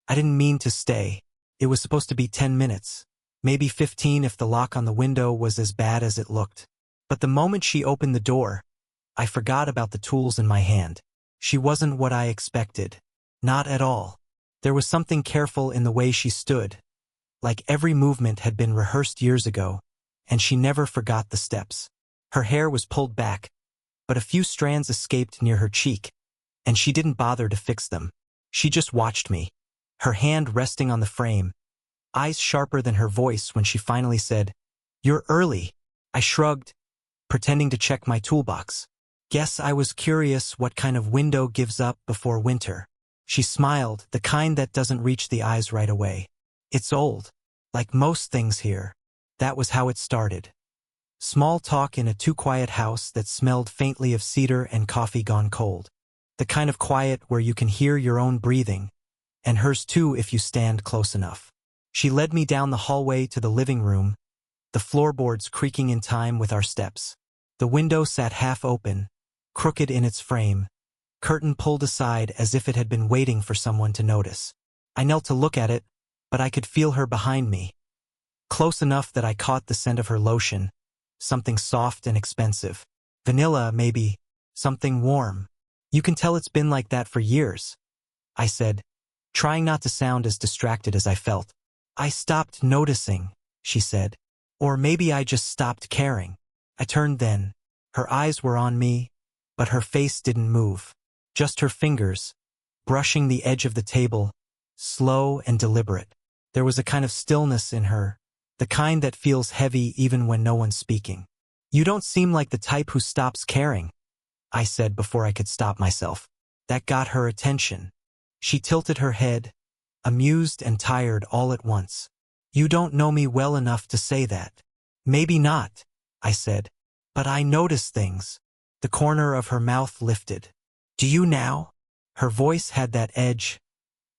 I didn't mean to stay. It was supposed to be 10 minutes. Maybe 15 if the lock on the window was as bad as it looked. But the moment she opened the door, I forgot about the tools in my hand. She wasn't what I expected. Not at all. There was something careful in the way she stood, like every movement had been rehearsed years ago, and she never forgot the steps. Her hair was pulled back, but a few strands escaped near her cheek, and she didn't bother to fix them. She just watched me, her hand resting on the frame, eyes sharper than her voice when she finally said, "You're early." I shrugged, pretending to check my toolbox. Guess I was curious what kind of window gives up before winter. She smiled, the kind that doesn't reach the eyes right away. It's old. Like most things here. That was how it started. Small talk in a too-quiet house that smelled faintly of cedar and coffee gone cold. The kind of quiet where you can hear your own breathing, and hers too if you stand close enough. She led me down the hallway to the living room, the floorboards creaking in time with our steps. The window sat half open, crooked in its frame, curtain pulled aside as if it had been waiting for someone to notice. I knelt to look at it, but I could feel her behind me. Close enough that I caught the scent of her lotion, something soft and expensive. Vanilla, maybe, something warm. You can tell it's been like that for years, I said, trying not to sound as distracted as I felt. I stopped noticing, she said. Or maybe I just stopped caring. I turned then. Her eyes were on me, but her face didn't move. Just her fingers, brushing the edge of the table, slow and deliberate. There was a kind of stillness in her, the kind that feels heavy even when no one's speaking. You don't seem like the type who stops caring, I said before I could stop myself. That got her attention. She tilted her head, amused and tired all at once. You don't know me well enough to say that. Maybe not, I said. But I notice things. The corner of her mouth lifted. Do you now? Her voice had that edge,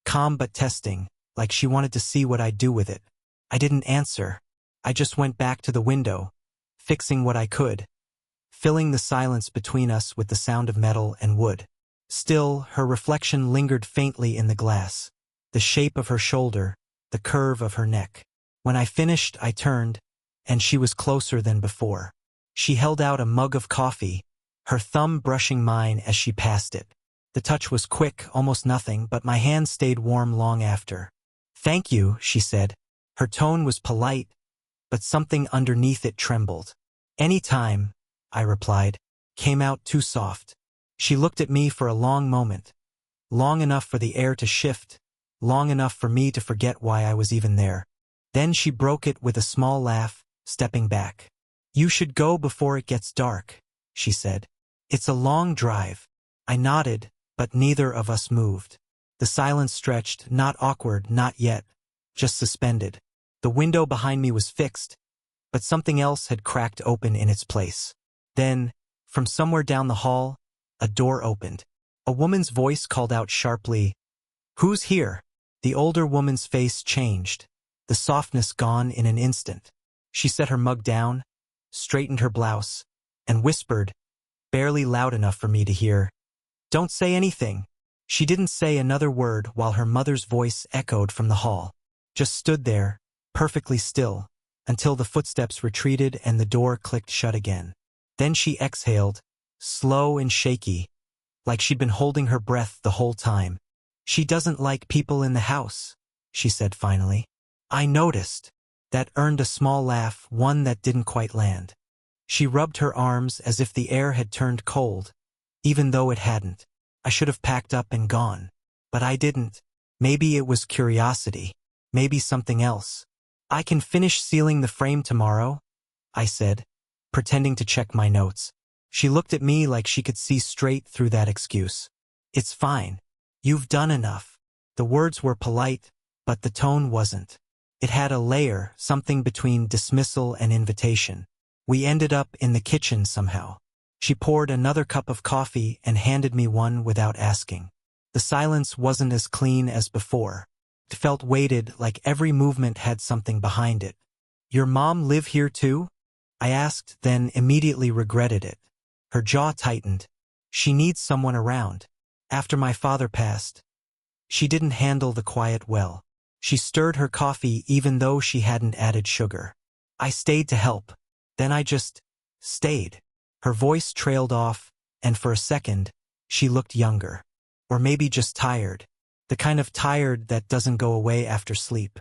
calm but testing, like she wanted to see what I'd do with it. I didn't answer. I just went back to the window, fixing what I could, filling the silence between us with the sound of metal and wood. Still, her reflection lingered faintly in the glass, the shape of her shoulder, the curve of her neck. When I finished, I turned, and she was closer than before. She held out a mug of coffee, her thumb brushing mine as she passed it. The touch was quick, almost nothing, but my hand stayed warm long after. Thank you, she said. Her tone was polite, but something underneath it trembled. Any time, I replied, came out too soft. She looked at me for a long moment, long enough for the air to shift, long enough for me to forget why I was even there. Then she broke it with a small laugh, stepping back. You should go before it gets dark, she said. It's a long drive. I nodded, but neither of us moved. The silence stretched, not awkward, not yet, just suspended. The window behind me was fixed, but something else had cracked open in its place. Then, from somewhere down the hall, a door opened. A woman's voice called out sharply, "Who's here?" The older woman's face changed, the softness gone in an instant. She set her mug down, straightened her blouse, and whispered, barely loud enough for me to hear, "Don't say anything." She didn't say another word while her mother's voice echoed from the hall. Just stood there, perfectly still, until the footsteps retreated and the door clicked shut again. Then she exhaled, slow and shaky, like she'd been holding her breath the whole time. She doesn't like people in the house, she said finally. I noticed. That earned a small laugh, one that didn't quite land. She rubbed her arms as if the air had turned cold, even though it hadn't. I should have packed up and gone. But I didn't. Maybe it was curiosity. Maybe something else. I can finish sealing the frame tomorrow, I said, pretending to check my notes. She looked at me like she could see straight through that excuse. It's fine. You've done enough. The words were polite, but the tone wasn't. It had a layer, something between dismissal and invitation. We ended up in the kitchen somehow. She poured another cup of coffee and handed me one without asking. The silence wasn't as clean as before. It felt weighted, like every movement had something behind it. Your mom live here too? I asked, then immediately regretted it. Her jaw tightened. She needs someone around. After my father passed. She didn't handle the quiet well. She stirred her coffee even though she hadn't added sugar. I stayed to help. Then I just stayed. Her voice trailed off, and for a second, she looked younger. Or maybe just tired. The kind of tired that doesn't go away after sleep.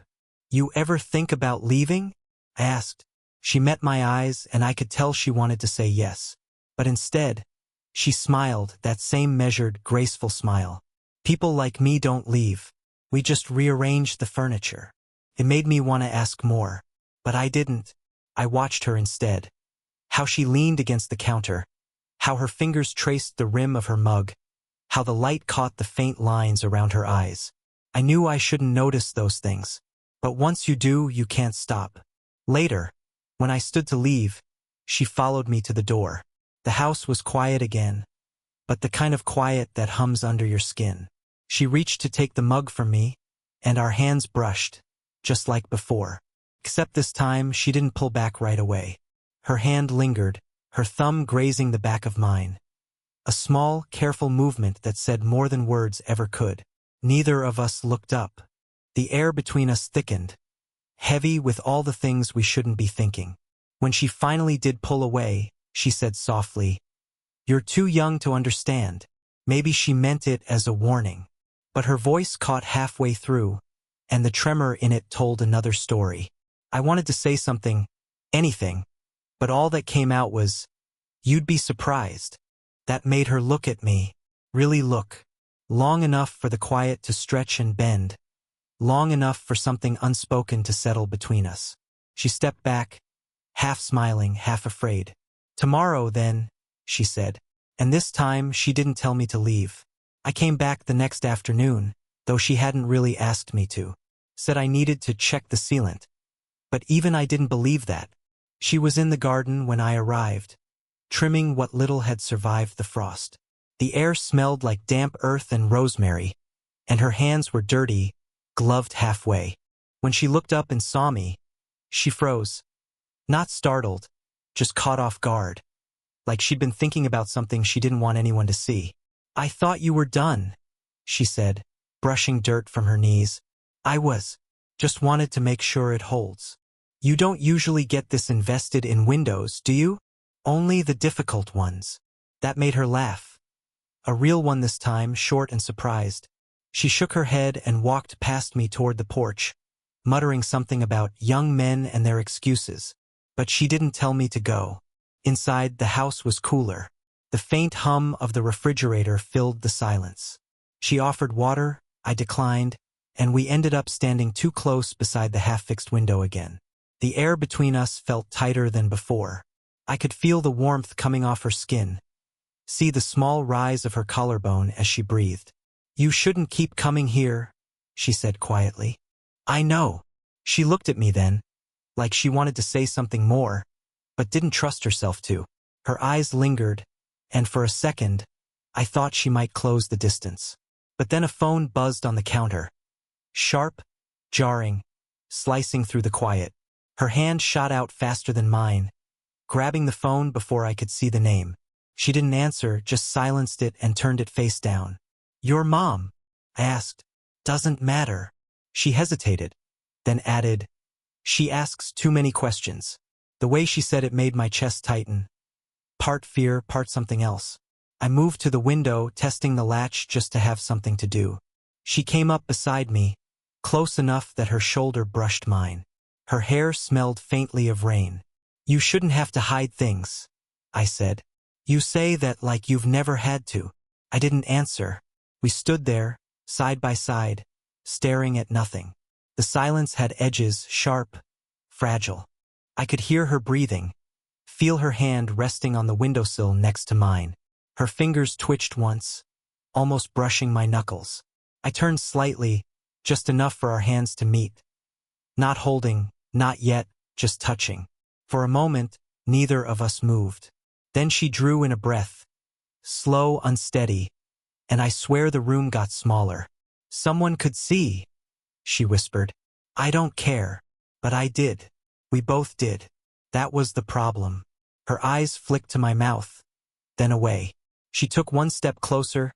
You ever think about leaving? I asked. She met my eyes and I could tell she wanted to say yes. But instead, she smiled, that same measured, graceful smile. People like me don't leave. We just rearrange the furniture. It made me want to ask more. But I didn't. I watched her instead. How she leaned against the counter. How her fingers traced the rim of her mug. How the light caught the faint lines around her eyes. I knew I shouldn't notice those things. But once you do, you can't stop. Later, when I stood to leave, she followed me to the door. The house was quiet again, but the kind of quiet that hums under your skin. She reached to take the mug from me, and our hands brushed, just like before. Except this time, she didn't pull back right away. Her hand lingered, her thumb grazing the back of mine. A small, careful movement that said more than words ever could. Neither of us looked up. The air between us thickened, heavy with all the things we shouldn't be thinking. When she finally did pull away, she said softly, "You're too young to understand." Maybe she meant it as a warning. But her voice caught halfway through, and the tremor in it told another story. I wanted to say something, anything, but all that came out was, "You'd be surprised." That made her look at me, really look, long enough for the quiet to stretch and bend, long enough for something unspoken to settle between us. She stepped back, half smiling, half afraid. "Tomorrow, then," she said. And this time, she didn't tell me to leave. I came back the next afternoon, though she hadn't really asked me to. Said I needed to check the sealant. But even I didn't believe that. She was in the garden when I arrived, trimming what little had survived the frost. The air smelled like damp earth and rosemary, and her hands were dirty, gloved halfway. When she looked up and saw me, she froze. Not startled, just caught off guard. Like she'd been thinking about something she didn't want anyone to see. "I thought you were done," she said, brushing dirt from her knees. "I was. Just wanted to make sure it holds." "You don't usually get this invested in windows, do you?" "Only the difficult ones." That made her laugh. A real one this time, short and surprised. She shook her head and walked past me toward the porch, muttering something about young men and their excuses. But she didn't tell me to go. Inside, the house was cooler. The faint hum of the refrigerator filled the silence. She offered water, I declined, and we ended up standing too close beside the half-fixed window again. The air between us felt tighter than before. I could feel the warmth coming off her skin, see the small rise of her collarbone as she breathed. "You shouldn't keep coming here," she said quietly. "I know." She looked at me then, like she wanted to say something more, but didn't trust herself to. Her eyes lingered, and for a second, I thought she might close the distance. But then a phone buzzed on the counter. Sharp, jarring, slicing through the quiet. Her hand shot out faster than mine, grabbing the phone before I could see the name. She didn't answer, just silenced it and turned it face down. "Your mom?" I asked. "Doesn't matter." She hesitated, then added, "She asks too many questions." The way she said it made my chest tighten. Part fear, part something else. I moved to the window, testing the latch just to have something to do. She came up beside me, close enough that her shoulder brushed mine. Her hair smelled faintly of rain. "You shouldn't have to hide things," I said. "You say that like you've never had to." I didn't answer. We stood there, side by side, staring at nothing. The silence had edges, sharp, fragile. I could hear her breathing, feel her hand resting on the windowsill next to mine. Her fingers twitched once, almost brushing my knuckles. I turned slightly, just enough for our hands to meet. Not holding, not yet, just touching. For a moment, neither of us moved. Then she drew in a breath, slow, unsteady, and I swear the room got smaller. "Someone could see," she whispered. "I don't care." But I did. We both did. That was the problem. Her eyes flicked to my mouth, then away. She took one step closer,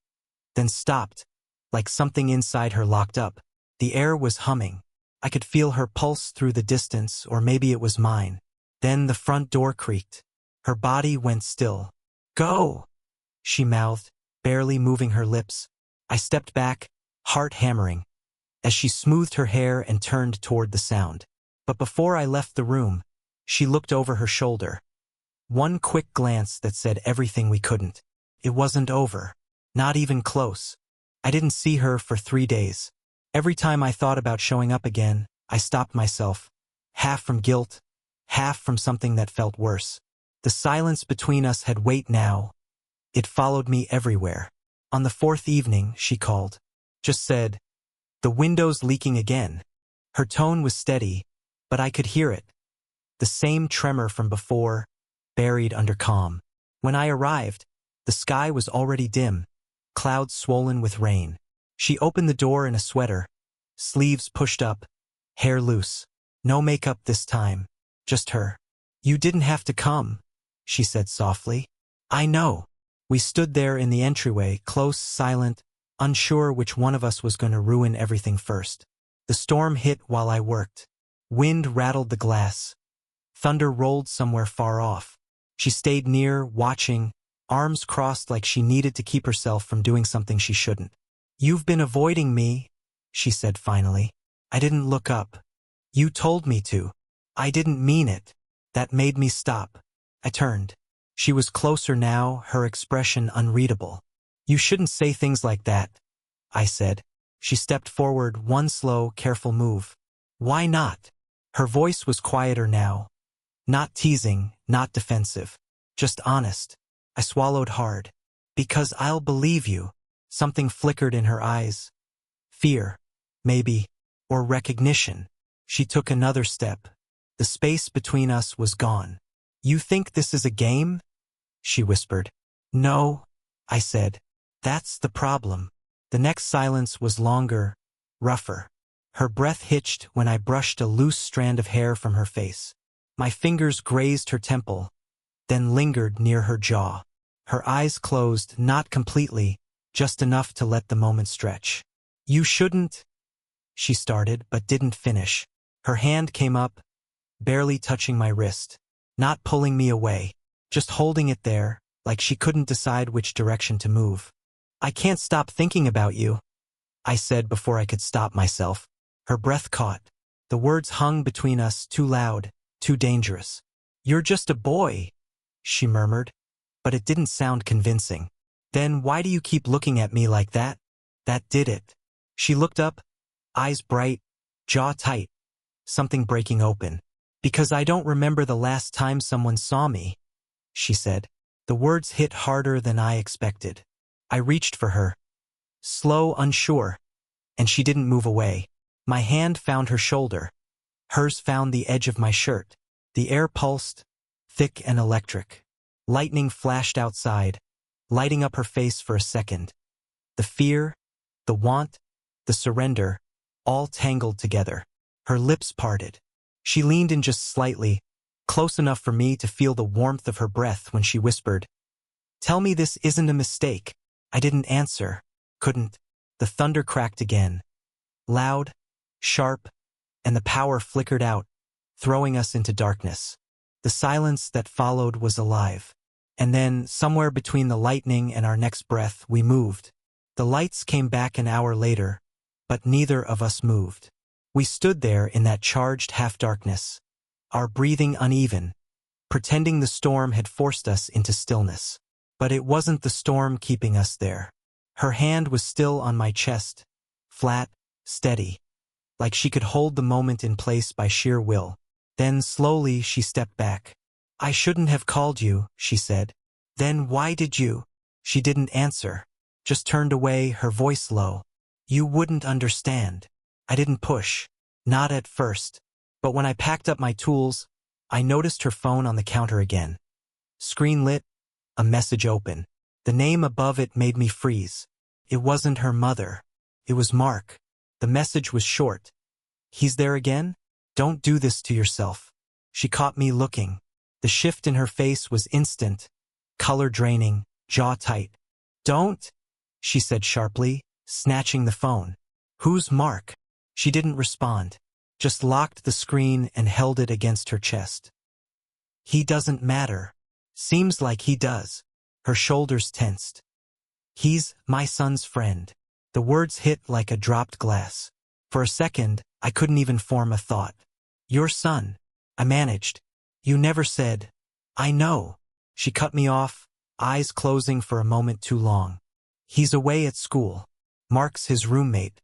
then stopped, like something inside her locked up. The air was humming. I could feel her pulse through the distance, or maybe it was mine. Then the front door creaked. Her body went still. "Go!" she mouthed, barely moving her lips. I stepped back, heart hammering, as she smoothed her hair and turned toward the sound. But before I left the room, she looked over her shoulder. One quick glance that said everything we couldn't. It wasn't over. Not even close. I didn't see her for 3 days. Every time I thought about showing up again, I stopped myself, half from guilt, half from something that felt worse. The silence between us had weight now. It followed me everywhere. On the 4th evening, she called. Just said, "The window's leaking again." Her tone was steady, but I could hear it. The same tremor from before, buried under calm. When I arrived, the sky was already dim, clouds swollen with rain. She opened the door in a sweater, sleeves pushed up, hair loose. No makeup this time, just her. "You didn't have to come," she said softly. "I know." We stood there in the entryway, close, silent, unsure which one of us was going to ruin everything first. The storm hit while I worked. Wind rattled the glass. Thunder rolled somewhere far off. She stayed near, watching, arms crossed like she needed to keep herself from doing something she shouldn't. "You've been avoiding me," she said finally. I didn't look up. "You told me to." "I didn't mean it." That made me stop. I turned. She was closer now, her expression unreadable. "You shouldn't say things like that," I said. She stepped forward, one slow, careful move. "Why not?" Her voice was quieter now. Not teasing, not defensive. Just honest. I swallowed hard. "Because I'll believe you." Something flickered in her eyes. Fear, maybe, or recognition. She took another step. The space between us was gone. "You think this is a game?" she whispered. "No," I said. "That's the problem." The next silence was longer, rougher. Her breath hitched when I brushed a loose strand of hair from her face. My fingers grazed her temple, then lingered near her jaw. Her eyes closed, not completely, just enough to let the moment stretch. "You shouldn't," she started, but didn't finish. Her hand came up, barely touching my wrist, not pulling me away, just holding it there, like she couldn't decide which direction to move. "I can't stop thinking about you," I said before I could stop myself. Her breath caught. The words hung between us, too loud, too dangerous. "You're just a boy," she murmured, but it didn't sound convincing. "Then why do you keep looking at me like that?" That did it. She looked up, eyes bright, jaw tight, something breaking open. "Because I don't remember the last time someone saw me," she said. The words hit harder than I expected. I reached for her, slow, unsure, and she didn't move away. My hand found her shoulder. Hers found the edge of my shirt. The air pulsed, thick and electric. Lightning flashed outside, lighting up her face for a second. The fear, the want, the surrender, all tangled together. Her lips parted. She leaned in just slightly, close enough for me to feel the warmth of her breath when she whispered, "Tell me this isn't a mistake." I didn't answer, couldn't. The thunder cracked again. Loud, sharp, and the power flickered out, throwing us into darkness. The silence that followed was alive. And then, somewhere between the lightning and our next breath, we moved. The lights came back an hour later, but neither of us moved. We stood there in that charged half-darkness, our breathing uneven, pretending the storm had forced us into stillness. But it wasn't the storm keeping us there. Her hand was still on my chest, flat, steady, like she could hold the moment in place by sheer will. Then slowly she stepped back. "I shouldn't have called you," she said. "Then why did you?" She didn't answer, just turned away, her voice low. "You wouldn't understand." I didn't push, not at first. But when I packed up my tools, I noticed her phone on the counter again. Screen lit, a message open. The name above it made me freeze. It wasn't her mother. It was Mark. The message was short. "He's there again? Don't do this to yourself." She caught me looking. The shift in her face was instant, color draining, jaw tight. "Don't," she said sharply. snatching the phone. "Who's Mark?" She didn't respond, just locked the screen and held it against her chest. "He doesn't matter. Seems like he does." Her shoulders tensed. "He's my son's friend." The words hit like a dropped glass. For a second, I couldn't even form a thought. "Your son," I managed. "You never said." "I know." She cut me off, eyes closing for a moment too long. "He's away at school. Mark's his roommate.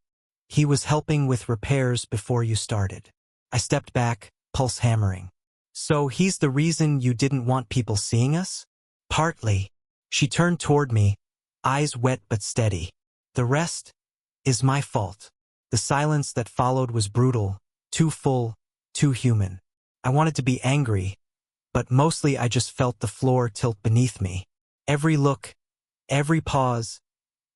He was helping with repairs before you started." I stepped back, pulse hammering. "So he's the reason you didn't want people seeing us?" "Partly." She turned toward me, eyes wet but steady. "The rest is my fault." The silence that followed was brutal, too full, too human. I wanted to be angry, but mostly I just felt the floor tilt beneath me. Every look, every pause,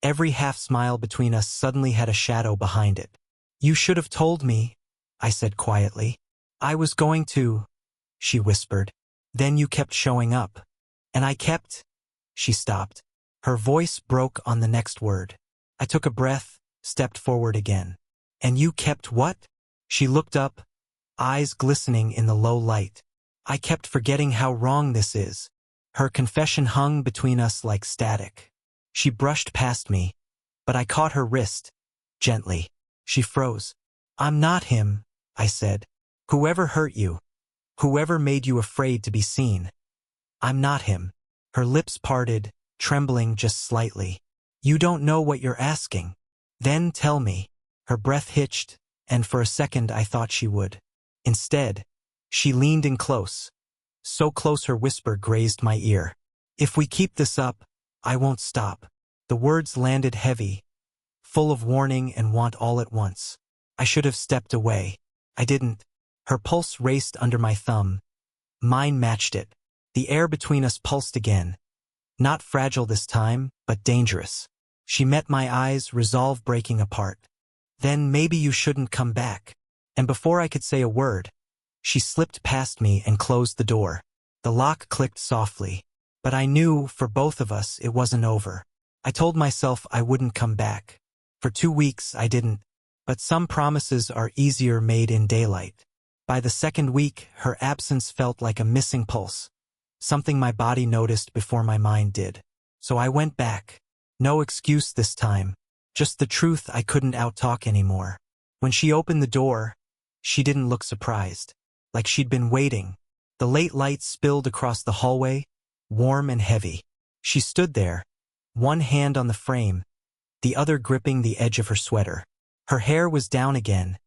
every half-smile between us suddenly had a shadow behind it. "You should have told me," I said quietly. "I was going to," she whispered. "Then you kept showing up. And I kept." She stopped. Her voice broke on the next word. I took a breath, stepped forward again. "And you kept what?" She looked up, eyes glistening in the low light. "I kept forgetting how wrong this is." Her confession hung between us like static. She brushed past me, but I caught her wrist, gently. She froze. "I'm not him," I said. "Whoever hurt you, whoever made you afraid to be seen. I'm not him." Her lips parted, trembling just slightly. "You don't know what you're asking." "Then tell me." Her breath hitched, and for a second I thought she would. Instead, she leaned in close, so close her whisper grazed my ear. "If we keep this up, I won't stop." The words landed heavy, full of warning and want all at once. I should have stepped away. I didn't. Her pulse raced under my thumb. Mine matched it. The air between us pulsed again. Not fragile this time, but dangerous. She met my eyes, resolve breaking apart. "Then maybe you shouldn't come back." And before I could say a word, she slipped past me and closed the door. The lock clicked softly. But I knew, for both of us, it wasn't over. I told myself I wouldn't come back. For 2 weeks, I didn't. But some promises are easier made in daylight. By the second week, her absence felt like a missing pulse. Something my body noticed before my mind did. So I went back. No excuse this time. Just the truth I couldn't outtalk anymore. When she opened the door, she didn't look surprised. Like she'd been waiting. The late light spilled across the hallway, warm and heavy. She stood there, one hand on the frame, the other gripping the edge of her sweater. Her hair was down again,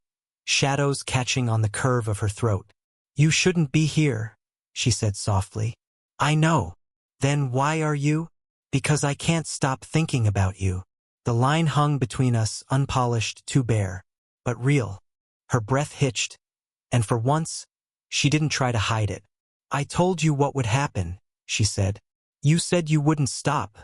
shadows catching on the curve of her throat. "You shouldn't be here," she said softly. "I know." "Then why are you?" "Because I can't stop thinking about you." The line hung between us, unpolished, too bare, but real. Her breath hitched, and for once, she didn't try to hide it. "I told you what would happen," she said. "You said you wouldn't stop,"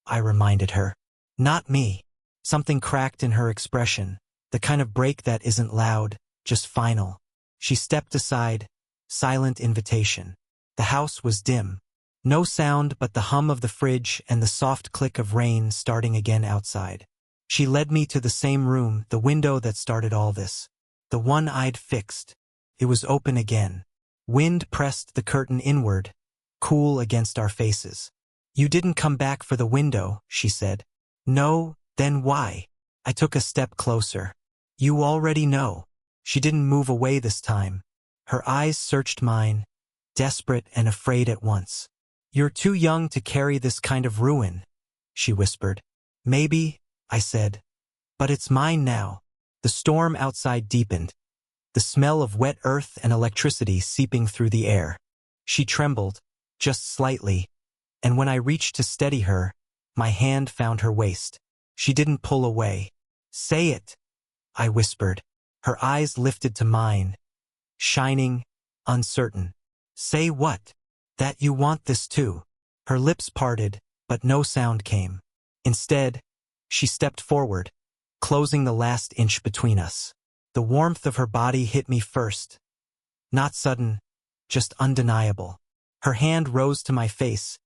I reminded her. "Not me." Something cracked in her expression, the kind of break that isn't loud, just final. She stepped aside, silent invitation. The house was dim. No sound but the hum of the fridge and the soft click of rain starting again outside. She led me to the same room, the window that started all this. The one I'd fixed. It was open again. Wind pressed the curtain inward, cool against our faces. "You didn't come back for the window," she said. "No, then why?" I took a step closer. "You already know." She didn't move away this time. Her eyes searched mine, desperate and afraid at once. "You're too young to carry this kind of ruin," she whispered. "Maybe," I said. "But it's mine now." The storm outside deepened, the smell of wet earth and electricity seeping through the air. She trembled, just slightly, and when I reached to steady her, my hand found her waist. She didn't pull away. "Say it," I whispered. Her eyes lifted to mine, shining, uncertain. "Say what?" "That you want this too." Her lips parted, but no sound came. Instead, she stepped forward, closing the last inch between us. The warmth of her body hit me first. Not sudden, just undeniable. Her hand rose to my face,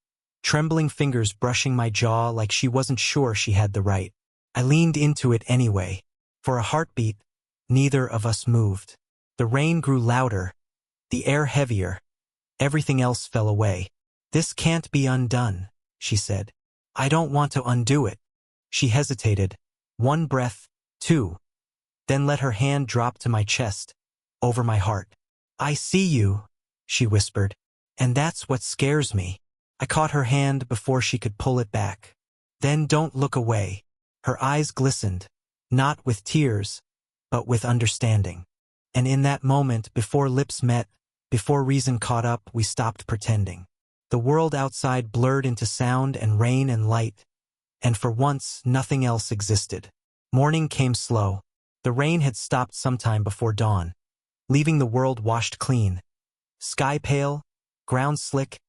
trembling fingers brushing my jaw like she wasn't sure she had the right. I leaned into it anyway. For a heartbeat, neither of us moved. The rain grew louder, the air heavier. Everything else fell away. "This can't be undone," she said. "I don't want to undo it." She hesitated. One breath, two, then let her hand drop to my chest, over my heart. "I see you," she whispered, "and that's what scares me." I caught her hand before she could pull it back. "Then don't look away." Her eyes glistened, not with tears, but with understanding. And in that moment, before lips met, before reason caught up, we stopped pretending. The world outside blurred into sound and rain and light, and for once nothing else existed. Morning came slow. The rain had stopped sometime before dawn, leaving the world washed clean. Sky pale, ground slick,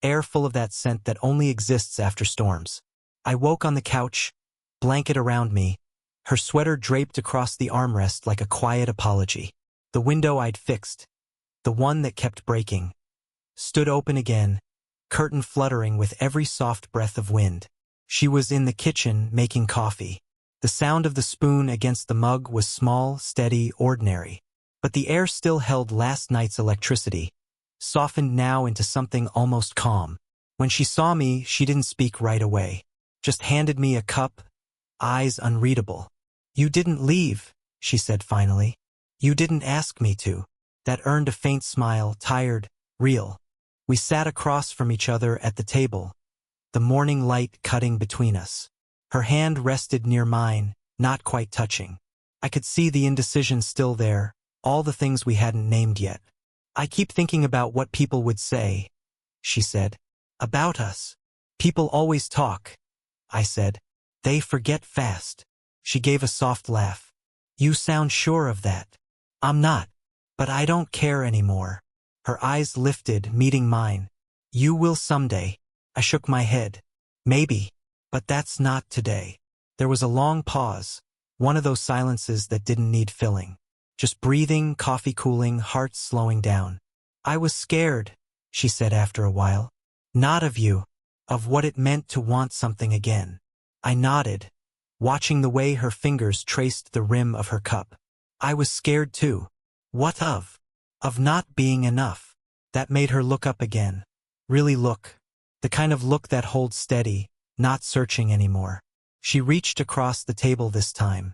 air full of that scent that only exists after storms. I woke on the couch, blanket around me, her sweater draped across the armrest like a quiet apology. The window I'd fixed, the one that kept breaking, stood open again, curtain fluttering with every soft breath of wind. She was in the kitchen making coffee. The sound of the spoon against the mug was small, steady, ordinary. But the air still held last night's electricity, softened now into something almost calm. When she saw me, she didn't speak right away. Just handed me a cup, eyes unreadable. "You didn't leave," she said finally. "You didn't ask me to." That earned a faint smile, tired, real. We sat across from each other at the table, the morning light cutting between us. Her hand rested near mine, not quite touching. I could see the indecision still there, all the things we hadn't named yet. "I keep thinking about what people would say," she said. "About us. People always talk," I said. "They forget fast." She gave a soft laugh. "You sound sure of that." "I'm not. But I don't care anymore." Her eyes lifted, meeting mine. "You will someday." I shook my head. "Maybe. But that's not today." There was a long pause, one of those silences that didn't need filling. Just breathing, coffee cooling, hearts slowing down. "I was scared," she said after a while. "Not of you, of what it meant to want something again." I nodded, watching the way her fingers traced the rim of her cup. "I was scared too." "What of?" "Of not being enough." That made her look up again. Really look. The kind of look that holds steady, not searching anymore. She reached across the table this time.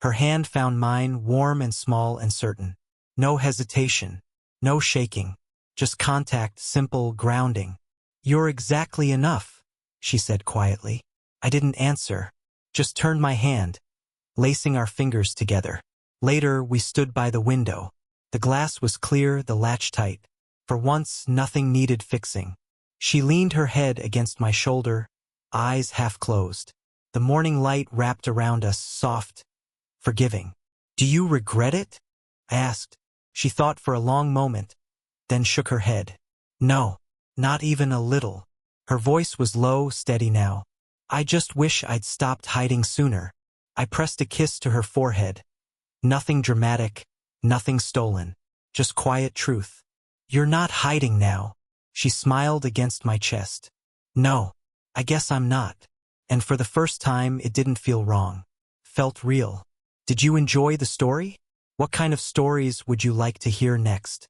Her hand found mine, warm and small and certain. No hesitation, no shaking, just contact, simple, grounding. "You're exactly enough," she said quietly. I didn't answer, just turned my hand, lacing our fingers together. Later, we stood by the window. The glass was clear, the latch tight. For once, nothing needed fixing. She leaned her head against my shoulder, eyes half closed. The morning light wrapped around us, soft, forgiving. "Do you regret it?" I asked. She thought for a long moment, then shook her head. "No, not even a little." Her voice was low, steady now. "I just wish I'd stopped hiding sooner." I pressed a kiss to her forehead. Nothing dramatic, nothing stolen, just quiet truth. "You're not hiding now." She smiled against my chest. "No, I guess I'm not." And for the first time, it didn't feel wrong. Felt real. Did you enjoy the story? What kind of stories would you like to hear next?